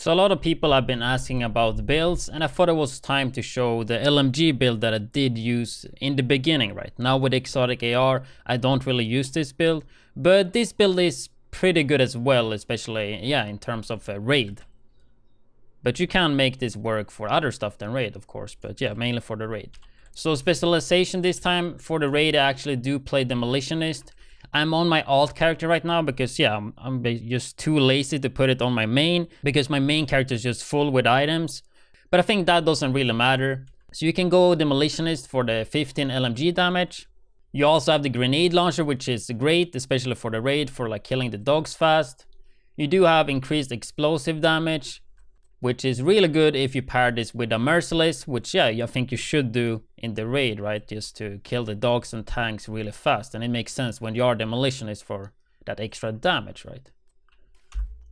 So a lot of people have been asking about builds, and I thought it was time to show the LMG build that I did use in the beginning, right? Now with Exotic AR, I don't really use this build, but this build is pretty good as well, especially, yeah, in terms of raid. But you can make this work for other stuff than raid, of course, but yeah, mainly for the raid. So specialization this time, for the raid I actually do play Demolitionist. I'm on my alt character right now because yeah, I'm just too lazy to put it on my main because my main character is just full with items. But I think that doesn't really matter. So you can go Demolitionist for the 15 LMG damage. You also have the grenade launcher, which is great, especially for the raid, for like killing the dogs fast. You do have increased explosive damage, which is really good if you pair this with a Merciless, which yeah, I think you should do in the raid, right? Just to kill the dogs and tanks really fast. And it makes sense when you are Demolitionist for that extra damage, right?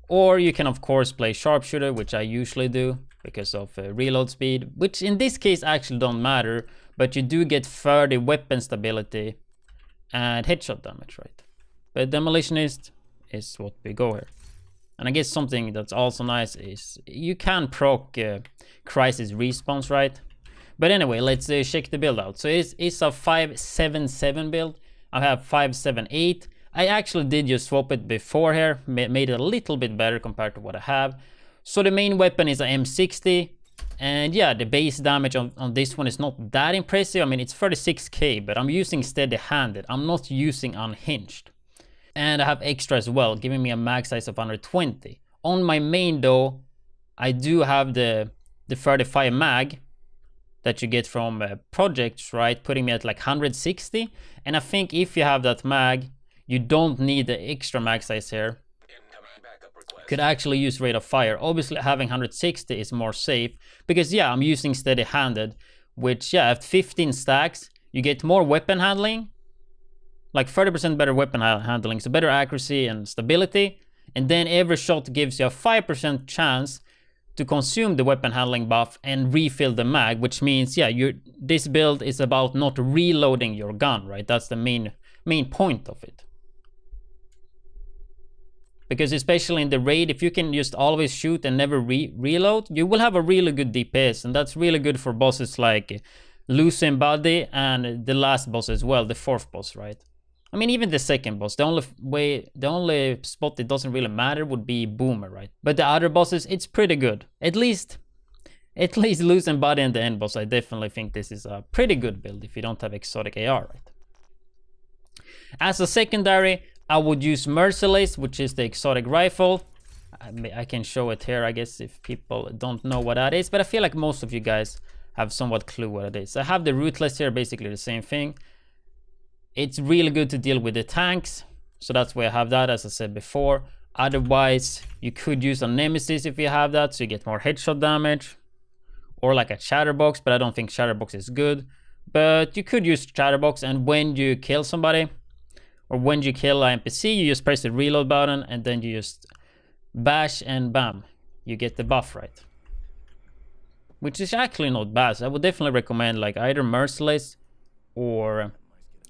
Or you can of course play Sharpshooter, which I usually do because of reload speed, which in this case actually don't matter, but you do get 30 weapon stability and headshot damage, right? But Demolitionist is what we go here. And I guess something that's also nice is you can proc crisis respawns, right? But anyway, let's check the build out. So it's a 577 build. I have 578. I actually did just swap it before here, made it a little bit better compared to what I have. So the main weapon is a M60. And yeah, the base damage on this one is not that impressive. I mean, it's 36k, but I'm using steady-handed. I'm not using unhinged. And I have extra as well, giving me a mag size of 120. On my main though, I do have the 35 mag that you get from projects, right? Putting me at like 160. And I think if you have that mag, you don't need the extra mag size here. You could actually use rate of fire. Obviously having 160 is more safe because yeah, I'm using steady-handed, which yeah, at 15 stacks, you get more weapon handling, like 30% better weapon handling, so better accuracy and stability. And then every shot gives you a 5% chance to consume the weapon handling buff and refill the mag, which means, yeah, this build is about not reloading your gun, right? That's the main point of it. Because especially in the raid, if you can just always shoot and never reload, you will have a really good DPS, and that's really good for bosses like Losing Body and the last boss as well, the 4th boss, right? I mean, even the 2nd boss, the only spot it doesn't really matter would be Boomer, right? But the other bosses, it's pretty good. At least Losing Body and the end boss, I definitely think this is a pretty good build if you don't have Exotic AR, right? As a secondary, I would use Merciless, which is the exotic rifle. I can show it here, I guess, if people don't know what that is, but I feel like most of you guys have somewhat clue what it is. I have the Ruthless here, basically the same thing. It's really good to deal with the tanks, so that's why I have that, as I said before. Otherwise, you could use a Nemesis if you have that, so you get more headshot damage. Or like a Chatterbox, but I don't think Chatterbox is good. But you could use Chatterbox, and when you kill somebody, or when you kill an NPC, you just press the reload button, and then you just bash, and bam, you get the buff, right? Which is actually not bad. So I would definitely recommend like either Merciless or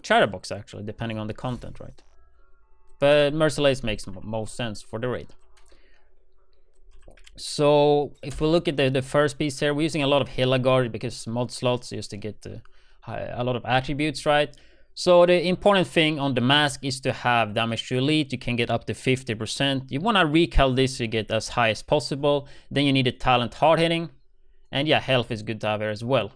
Chatterbox, actually, depending on the content, right? But Merciless makes most sense for the raid. So if we look at the first piece here, we're using a lot of Hillagard because mod slots used to get a lot of attributes, right? So the important thing on the mask is to have damage to elite. You can get up to 50%. You want to recal this so you get as high as possible. Then you need a talent hard hitting. And yeah, health is good to have here as well.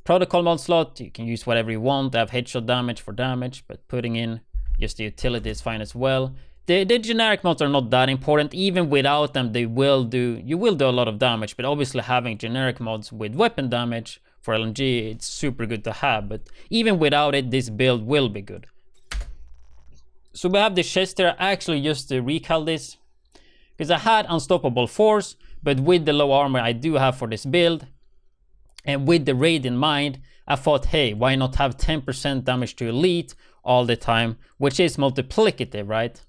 Protocol mod slot, you can use whatever you want. I have headshot damage for damage, but putting in just the utility is fine as well. The generic mods are not that important. Even without them, you will do a lot of damage, but obviously having generic mods with weapon damage for LMG, it's super good to have, but even without it, this build will be good. So we have the chest here. I actually just recal this because I had Unstoppable Force, but with the low armor I do have for this build, and with the raid in mind, I thought, hey, why not have 10% damage to elite all the time, which is multiplicative, right?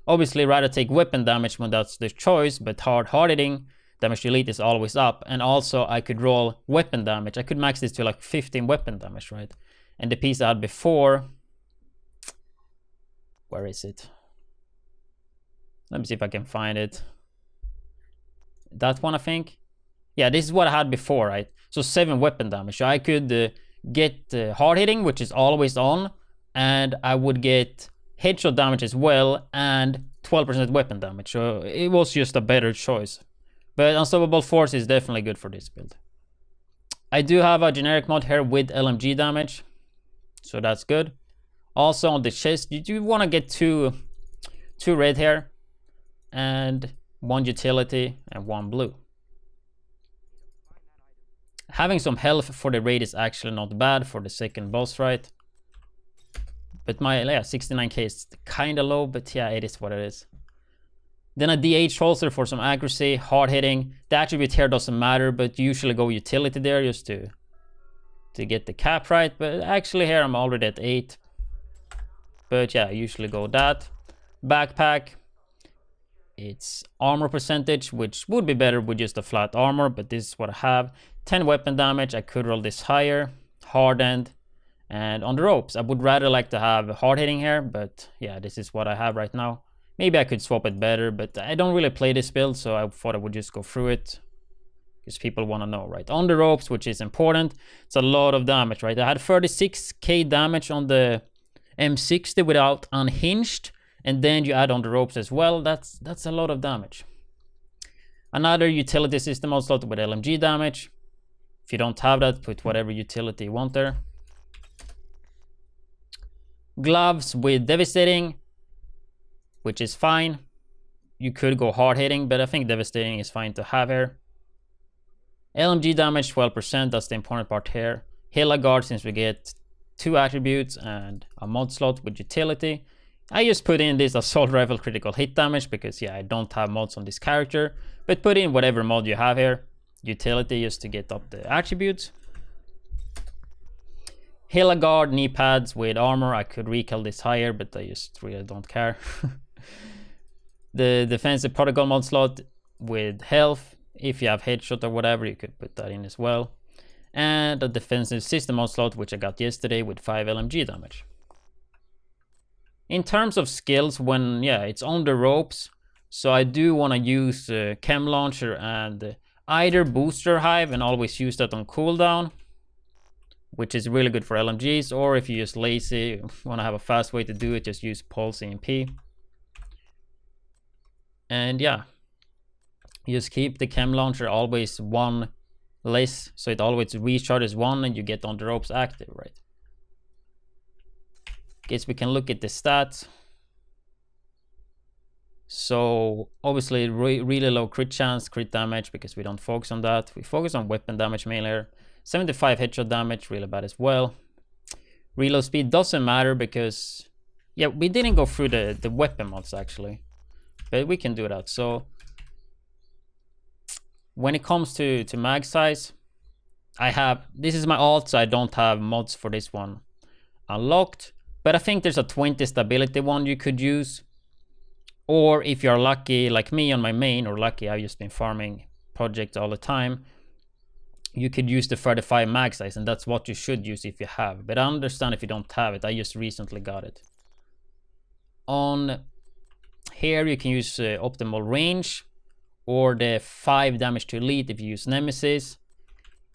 Obviously, rather take weapon damage when that's the choice, but hard hitting damage to elite is always up. And also, I could roll weapon damage. I could max this to like 15 weapon damage, right? And the piece I had before, where is it? Let me see if I can find it. That one, I think. Yeah, this is what I had before, right? So 7 weapon damage. So I could get hard hitting, which is always on, and I would get headshot damage as well, and 12% weapon damage. So it was just a better choice. But Unstoppable Force is definitely good for this build. I do have a generic mod here with LMG damage, so that's good. Also on the chest, you do want to get two red here, and 1 utility and 1 blue. Having some health for the raid is actually not bad for the second boss, right? But my 69k is kind of low, but yeah, it is what it is. Then a DH holster for some accuracy, hard hitting. The attribute here doesn't matter, but usually go utility there just to get the cap right. But actually here I'm already at 8. But yeah, I usually go that. Backpack. It's armor percentage, which would be better with just a flat armor, but this is what I have. 10 weapon damage. I could roll this higher. Hardened. And on the ropes, I would rather like to have hard hitting here, but yeah, this is what I have right now. Maybe I could swap it better, but I don't really play this build, so I thought I would just go through it. Because people want to know, right? On the ropes, which is important, it's a lot of damage, right? I had 36k damage on the M60 without unhinged, and then you add on the ropes as well. That's a lot of damage. Another utility system also with LMG damage. If you don't have that, put whatever utility you want there. Gloves with devastating, which is fine. You could go hard hitting, but I think devastating is fine to have here. LMG damage 12%, that's the important part here. Hela guard, since we get 2 attributes and a mod slot with utility. I just put in this assault rifle critical hit damage because yeah, I don't have mods on this character, but put in whatever mod you have here. Utility just to get up the attributes. Hela guard, knee pads with armor. I could recall this higher, but I just really don't care. The defensive protocol mod slot with health. If you have headshot or whatever, you could put that in as well. And a defensive system mod slot, which I got yesterday with 5 LMG damage. In terms of skills, when it's on the ropes, so I do want to use chem launcher and either booster hive and always use that on cooldown, which is really good for LMGs, or if you're just lazy, want to have a fast way to do it, just use pulse EMP. And yeah, you just keep the chem launcher always 1 less, so it always recharges 1 and you get on the ropes active, right? Guess we can look at the stats. So obviously really low crit chance, crit damage, because we don't focus on that. We focus on weapon damage mainly here. 75 headshot damage, really bad as well. Reload speed doesn't matter because yeah, we didn't go through the weapon mods actually, but we can do that. So when it comes to mag size, this is my alt, so I don't have mods for this one unlocked, but I think there's a 20 stability one you could use, or if you're lucky like me on my main, or lucky, I've just been farming projects all the time, you could use the 35 mag size, and that's what you should use if you have, but I understand if you don't have it. I just recently got it. On here you can use optimal range or the 5 damage to elite if you use Nemesis.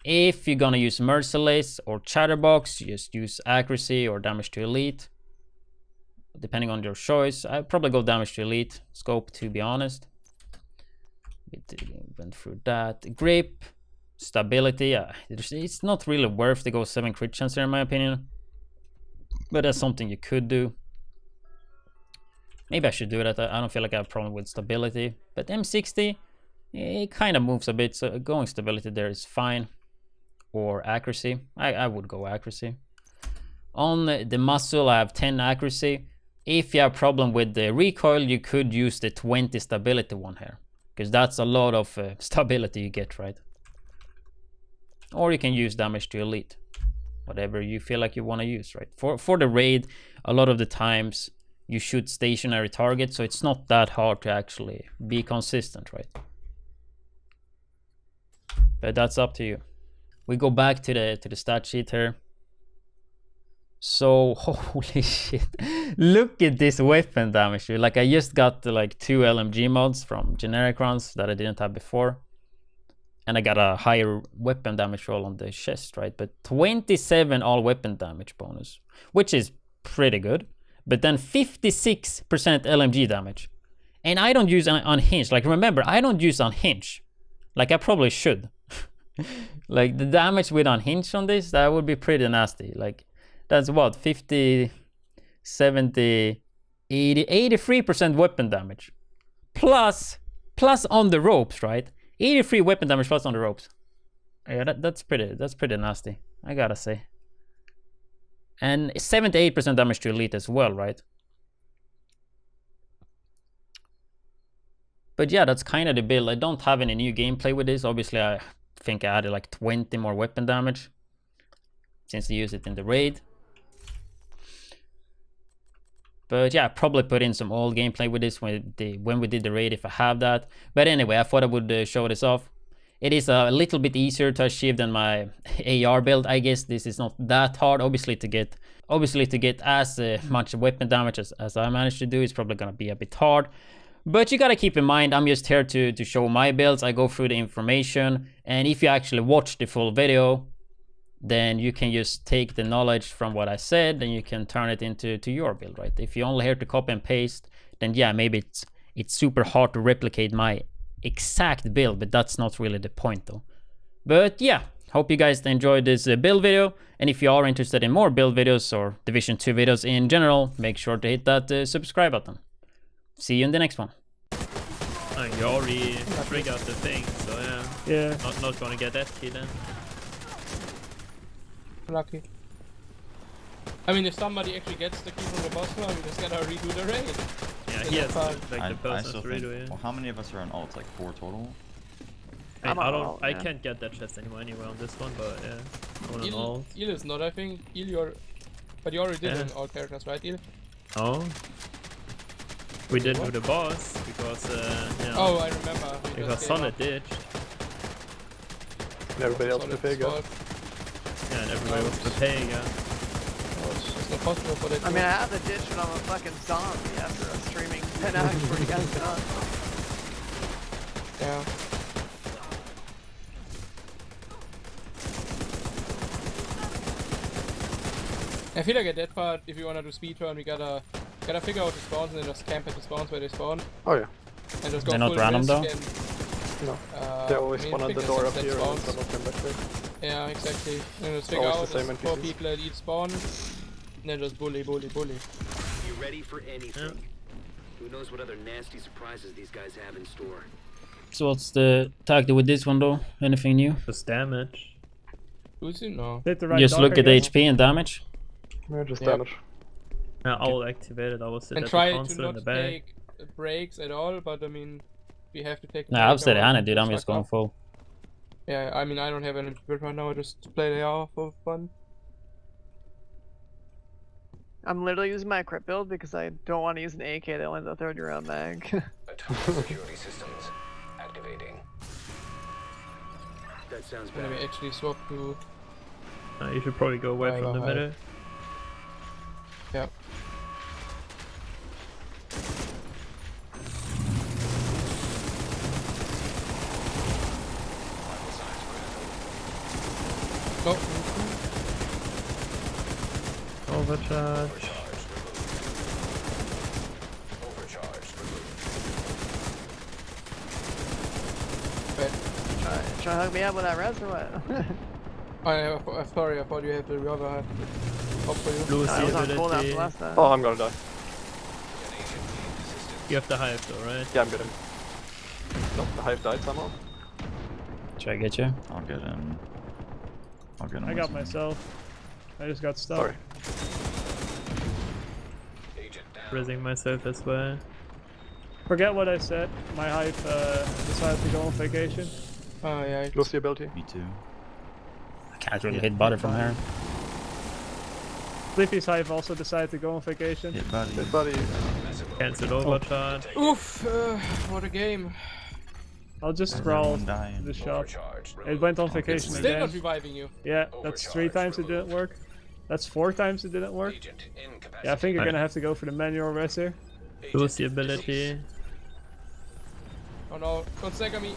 If you're gonna use Merciless or Chatterbox, you just use accuracy or damage to elite, depending on your choice. I'd probably go damage to elite scope, to be honest. We went through that. Grip, stability, it's not really worth to go 7 crit chance here in my opinion, but that's something you could do. Maybe I should do that. I don't feel like I have a problem with stability, but M60, it kind of moves a bit, so going stability there is fine. Or accuracy, I would go accuracy. On the muzzle, I have 10 accuracy. If you have a problem with the recoil, you could use the 20 stability one here, because that's a lot of stability you get, right? Or you can use damage to elite, whatever you feel like you want to use, right? For the raid, a lot of the times you shoot stationary targets, so it's not that hard to actually be consistent, right? But that's up to you. We go back to the stat sheet here. So holy shit, look at this weapon damage, dude. Like I just got like 2 LMG mods from generic runs that I didn't have before. and I got a higher weapon damage roll on the chest, right? But 27 all weapon damage bonus, which is pretty good. But then 56% LMG damage. And I don't use unhinged. Like, remember, I don't use unhinged. Like, I probably should. Like, the damage with unhinged on this, that would be pretty nasty. Like, that's what, 50, 70, 80, 83% weapon damage. Plus on the ropes, right? 83 weapon damage plus on the ropes. Yeah, that's pretty nasty, I gotta say. And 78% damage to elite as well, right? But yeah, that's kind of the build. I don't have any new gameplay with this. Obviously, I think I added like 20 more weapon damage since I use it in the raid. But yeah, I probably put in some old gameplay with this when we did the raid, if I have that. But anyway, I thought I would show this off. It is a little bit easier to achieve than my AR build. I guess this is not that hard. Obviously to get as much weapon damage as I managed to do is probably gonna be a bit hard. But you gotta keep in mind, I'm just here to show my builds. I go through the information, and if you actually watch the full video, then you can just take the knowledge from what I said, and you can turn it into your build, right? If you're only here to copy and paste, then yeah, maybe it's super hard to replicate my exact build, but that's not really the point though. But yeah, hope you guys enjoyed this build video, and if you are interested in more build videos or Division 2 videos in general, make sure to hit that subscribe button. See you in the next one. You already triggered the thing, so yeah. Not gonna get that key then. Lucky. I mean, if somebody actually gets the key from the boss now, we just gotta redo the raid. Yeah, he has like the person to redo it. Well, how many of us are on alt? Like 4 total? I can't get that chest anywhere on this one, but yeah. I'm on alt. Il is not, I think. But you already did it in all characters, right, Il? Oh. We didn't do the boss because yeah. Oh, I remember. Because Solid ditched. And everybody else prepared. Yeah, and everybody was preparing. Oh, it's just not possible for that. I mean, I have the ditch when I'm a fucking zombie after a streaming 10 hours before you guys done. Yeah. I feel like at that part, if you wanna do speedrun, we gotta figure out the spawns and then just camp at the spawns where they spawn. Oh yeah. And just go They're not full random though? No. They always spawn on the door up here and some of them back there. Yeah, exactly. And just figure out there's 4 people at each spawn. And then just bully. You ready for anything? Who knows what other nasty surprises these guys have in store. So what's the tactic with this one though? Anything new? Just damage. Who's in? No. Just look at the HP and damage. Yeah, just damage. All activated. I was sitting And at try the to console in the not back. take breaks at all, but I mean, we have to take. Nah, I've said it, dude. I'm just going full. Yeah, I mean, I don't have any build right now. I just play the AR for fun. I'm literally using my crit build because I don't want to use an AK that only has a 30 round mag. Security systems activating. That sounds When we bad. actually swap to. You should probably go away from the middle. Yeah. Oh. Overcharge. Try to hook me up with that res or what? I'm sorry, I thought you had the other up for you. Lose I was the on cooldown ability. for last time. Oh, I'm gonna die. You have the hive though, right? Yeah, I'm getting. No, the hive died somehow. Should I get you? I'll get him. I got myself. I just got stuck. Sorry. Rizzing myself as well. Forget what I said. My hype decided to go on vacation. Oh yeah. Lose the ability. Me too. I can't really hit butter from here. Sleepy's hype also decided to go on vacation. Hit buddy. Hit buddy. Cancelled overcharge. Oof, what a game. I'll just scroll Everyone dying. the shop. It went on vacation Still not again. reviving you. Yeah, that's 3 times it didn't work. That's 4 times it didn't work. Yeah, I think you're gonna have to go for the manual res here. Lose the ability. Oh no, don't stagger me.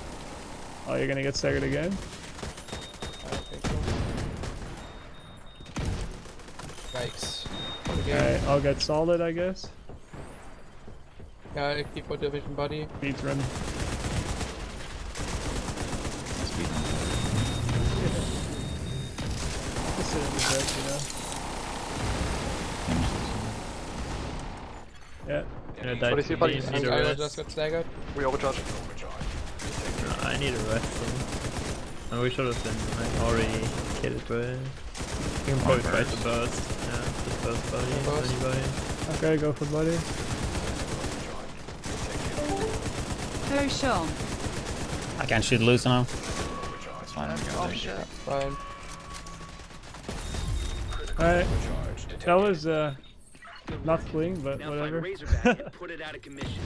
Oh, you're gonna get staggered again? I think so. Yikes. Alright, I'll get solid, I guess. Yeah, I keep for division body. Beat run. Just sit in the bed, you know? Yeah. And I died What is to he fighting? me, need a I rest. just got staggered. We overcharge. I need a rest. So. And we should have been like already kitted, but you can probably fight the burst. Yeah, just burst body, Burst. anybody. Okay, go for buddy. Who's Sean? I can't shoot loose now. It's fine. We Oh got it. shit. Fine. Alright. That was not clean, but Now whatever. find Razorback and put it out of commission.